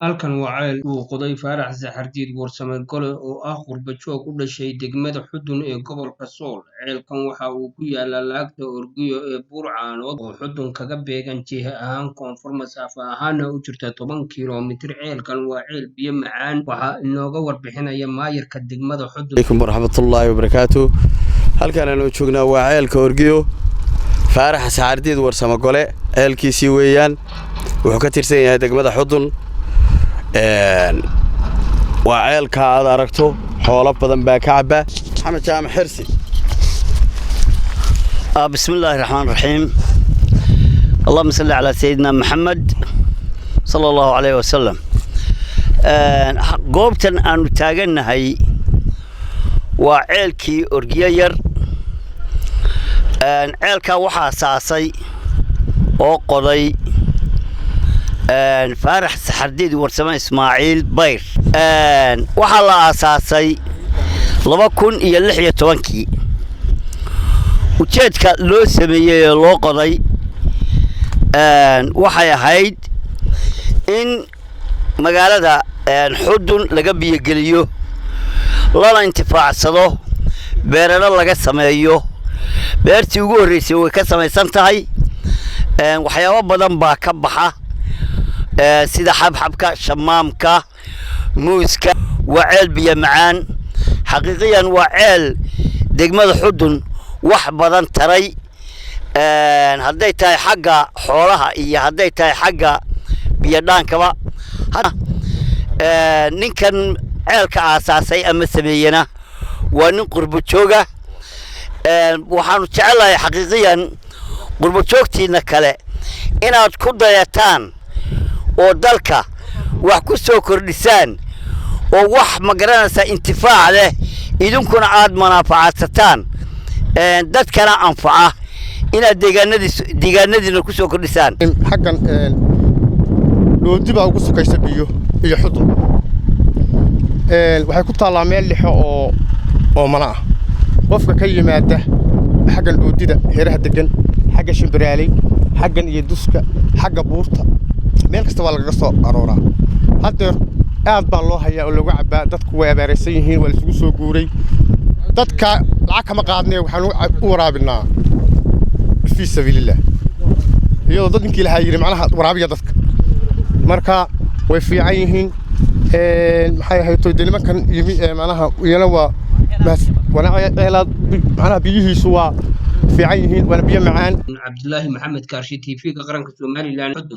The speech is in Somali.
Halkan waa ceel uu qoday Faarax Saxardiid Warsame Gole oo ah qurba-joog u dhashay degmada Xudun ee gobolka Sool. Ceelkan waxa uu ku yaalaa laagta Orgiyo ee Buur-Caanood oo Xudun kaga beegan jiha ahaan koonfur, masaafo ahaana u jirta 10 kiiloomitir. Ceelkan waa ceel biyo macaan. Waxaa inooga warbixinaya maayarka degmada Xudun. Alaykum warahmatullaahi wabarakaatuh. Halkan aanu joognaa waa ceelka Orgiyo Faarax Saxardiid Warsame Gole. Ceelkiisii weeyaan wuxuu ka tirsan yahay degmada Xudun. waa ceelka aad aragto xoolo badan baa ka caba. Maxamed Jaamac Xirsi. bismillaahi raxmaani raxiim. Allahumma salli ala sayyidina Muhammad sallallahu alayhi wa sallam. goobtan aanu taaganahay waa ceelkii Orgiyo yar. ceelka waxa asaasay oo qoday Faarax Saxardiid Warsame Ismaaciil Bayr. waxa la asaasay 2016 ujeedka loo sameeyay loo qoday waxay ahayd in magaalada Xudun laga biyo geliyo, lana intifaacsado, beerana laga sameeyo. beertii ugu horeysay way ka samaysan tahay. waxyaabo badan baa ka baxa sida xabxabka, shamaamka, muuska. waa ceel biyo macaan. xaqiiqiyan waa ceel degmada Xudun wax badan taray. hadday tahay xagga xoolaha iyo hadday tahay xagga biyo dhaankaba. ninkan ceelka aasaasay ama sameeyana waa nin qurbo jooga. waxaanu jecelahay xaqiiqiyan qurbo joogtiina kale inaad ku dayataan oo dalka wax ku soo kordhisaan oo wax magaranaysa intifaac leh idinkuna aad manaafacaadsataan dadkana anfaca inaad deegaanadiina ku soo kordhisaan. xaggan doodiba ugu sokaysa biyo iyo Xudun. waxay ku taallaa meel lixo oo mana ah. qofka ka yimaada xaggan doodida heeraha degan, xagga Shimbiraaley, xaggan iyo Duska, xagga Buurta, meel kasta waa laga soo arooraa. hadda aad baa loo hayaa oo lagu cabaa. dadku way abaaraysan yihiin, waa isugu soo guuray. dadka lacag kama qaadnay, waxaan u waraabinaa fi sabilillah. iyadoo dad ninkii lahaa yiri macnaha waraabiya dadka. marka way fiican yihiin. maxay ahayd nimankan macnaha iyana waa ceelaad macnaha biyihiisu waa fiican yihiin, waana biyo macaan. Cabdulaahi Maxamed Kaashi, TV-ga qaranka Soomaaliland, Xudun.